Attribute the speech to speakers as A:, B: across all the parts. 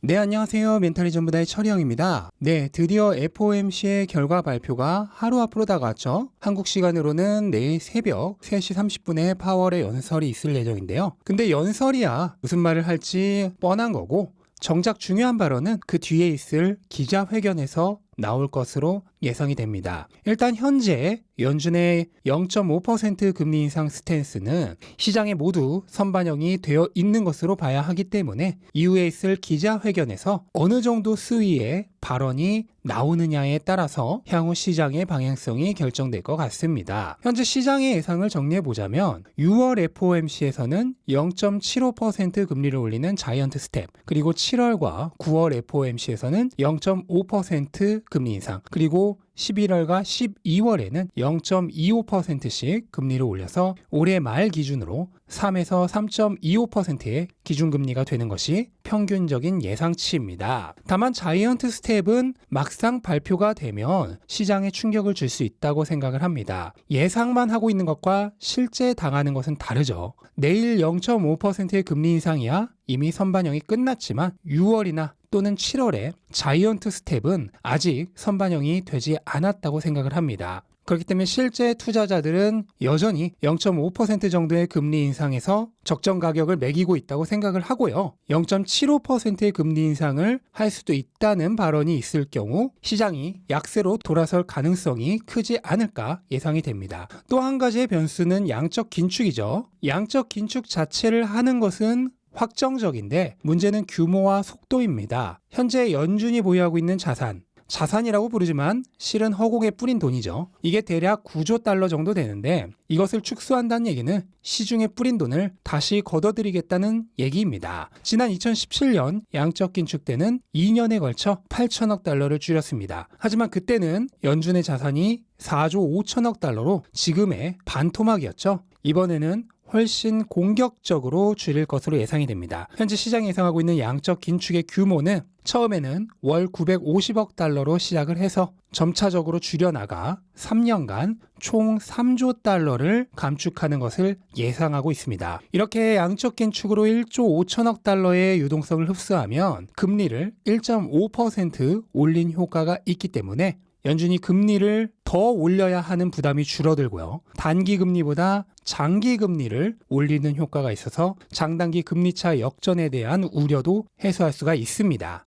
A: 네, 안녕하세요. 멘탈이 전부다의 철이형입니다. 네, 드디어 FOMC의 결과 발표가 하루 앞으로 다가왔죠. 한국 시간으로는 내일 새벽 3시 30분에 파월의 연설이 있을 예정인데요. 근데 연설이야 무슨 말을 할지 뻔한 거고, 정작 중요한 발언은 그 뒤에 있을 기자회견에서 나올 것으로 예상이 됩니다. 일단 현재 연준의 0.5% 금리 인상 스탠스는 시장에 모두 선반영이 되어 있는 것으로 봐야 하기 때문에 이후에 있을 기자회견에서 어느 정도 수위의 발언이 나오느냐에 따라서 향후 시장의 방향성이 결정될 것 같습니다. 현재 시장의 예상을 정리해보자면 6월 FOMC에서는 0.75% 금리를 올리는 자이언트 스텝, 그리고 7월과 9월 FOMC에서는 0.5% 금리 인상, 그리고 11월과 12월에는 0.25%씩 금리를 올려서 올해 말 기준으로 3에서 3.25%의 기준금리가 되는 것이 평균적인 예상치입니다. 다만 자이언트 스텝은 막상 발표가 되면 시장에 충격을 줄 수 있다고 생각을 합니다. 예상만 하고 있는 것과 실제 당하는 것은 다르죠. 내일 0.5%의 금리 인상이야 이미 선반영이 끝났지만 6월이나 또는 7월에 자이언트 스텝은 아직 선반영이 되지 않았다고 생각을 합니다. 그렇기 때문에 실제 투자자들은 여전히 0.5% 정도의 금리 인상에서 적정 가격을 매기고 있다고 생각을 하고요. 0.75%의 금리 인상을 할 수도 있다는 발언이 있을 경우 시장이 약세로 돌아설 가능성이 크지 않을까 예상이 됩니다. 또 한 가지의 변수는 양적 긴축이죠. 양적 긴축 자체를 하는 것은 확정적인데 문제는 규모와 속도입니다. 현재 연준이 보유하고 있는 자산이라고 부르지만 실은 허공에 뿌린 돈이죠. 이게 대략 9조 달러 정도 되는데 이것을 축소한다는 얘기는 시중에 뿌린 돈을 다시 걷어들이겠다는 얘기입니다. 지난 2017년 양적 긴축 때는 2년에 걸쳐 8천억 달러를 줄였습니다. 하지만 그때는 연준의 자산이 4조 5천억 달러로 지금의 반토막이었죠. 이번에는 훨씬 공격적으로 줄일 것으로 예상이 됩니다. 현재 시장이 예상하고 있는 양적 긴축의 규모는 처음에는 월 950억 달러로 시작을 해서 점차적으로 줄여나가 3년간 총 3조 달러를 감축하는 것을 예상하고 있습니다. 이렇게 양적 긴축으로 1조 5천억 달러의 유동성을 흡수하면 금리를 1.5% 올린 효과가 있기 때문에 연준이 금리를 더 올려야 하는 부담이 줄어들고요. 단기 금리보다 장기 금리를 올리는 효과가 있어서 장단기 금리차 역전에 대한 우려도 해소할 수가 있습니다.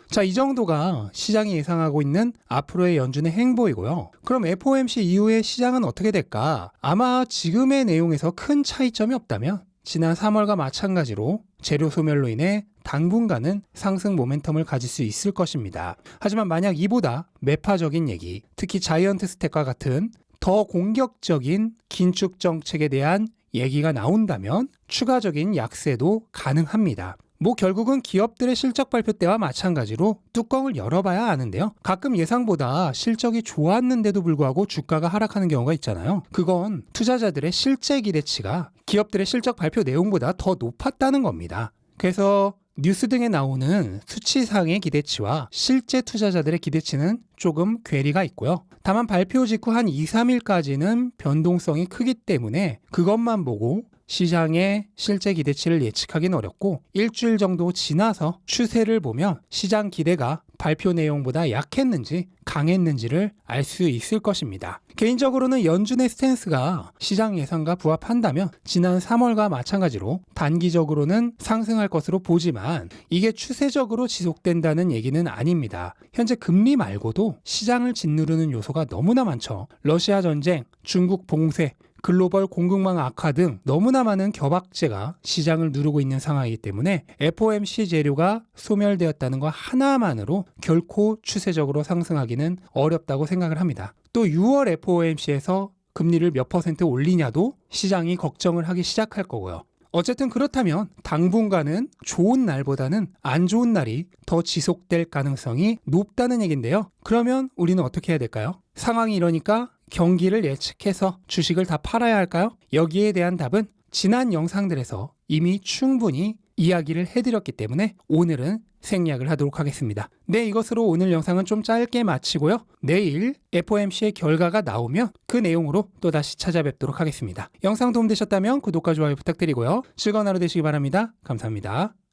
A: 자, 이 정도가 시장이 예상하고 있는 앞으로의 연준의 행보이고요. 그럼 FOMC 이후에 시장은 어떻게 될까? 아마 지금의 내용에서 큰 차이점이 없다면 지난 3월과 마찬가지로 재료 소멸로 인해 당분간은 상승 모멘텀을 가질 수 있을 것입니다. 하지만 만약 이보다 매파적인 얘기, 특히 자이언트 스텝과 같은 더 공격적인 긴축 정책에 대한 얘기가 나온다면 추가적인 약세도 가능합니다. 결국은 기업들의 실적 발표 때와 마찬가지로 뚜껑을 열어봐야 아는데요. 가끔 예상보다 실적이 좋았는데도 불구하고 주가가 하락하는 경우가 있잖아요. 그건 투자자들의 실제 기대치가 기업들의 실적 발표 내용보다 더 높았다는 겁니다. 그래서 뉴스 등에 나오는 수치상의 기대치와 실제 투자자들의 기대치는 조금 괴리가 있고요. 다만 발표 직후 한 2, 3일까지는 변동성이 크기 때문에 그것만 보고 시장의 실제 기대치를 예측하기는 어렵고 일주일 정도 지나서 추세를 보면 시장 기대가 발표 내용보다 약했는지 강했는지를 알 수 있을 것입니다. 개인적으로는 연준의 스탠스가 시장 예상과 부합한다면 지난 3월과 마찬가지로 단기적으로는 상승할 것으로 보지만 이게 추세적으로 지속된다는 얘기는 아닙니다. 현재 금리 말고도 시장을 짓누르는 요소가 너무나 많죠. 러시아 전쟁, 중국 봉쇄, 글로벌 공급망 악화 등 너무나 많은 겨박제가 시장을 누르고 있는 상황이기 때문에 FOMC 재료가 소멸되었다는 것 하나만으로 결코 추세적으로 상승하기는 어렵다고 생각을 합니다. 또 6월 FOMC에서 금리를 몇 퍼센트 올리냐도 시장이 걱정을 하기 시작할 거고요. 어쨌든 그렇다면 당분간은 좋은 날보다는 안 좋은 날이 더 지속될 가능성이 높다는 얘기인데요. 그러면 우리는 어떻게 해야 될까요? 상황이 이러니까 경기를 예측해서 주식을 다 팔아야 할까요? 여기에 대한 답은 지난 영상들에서 이미 충분히 이야기를 해드렸기 때문에 오늘은 생략을 하도록 하겠습니다. 네, 이것으로 오늘 영상은 좀 짧게 마치고요. 내일 FOMC의 결과가 나오면 그 내용으로 또다시 찾아뵙도록 하겠습니다. 영상 도움되셨다면 구독과 좋아요 부탁드리고요. 즐거운 하루 되시기 바랍니다. 감사합니다.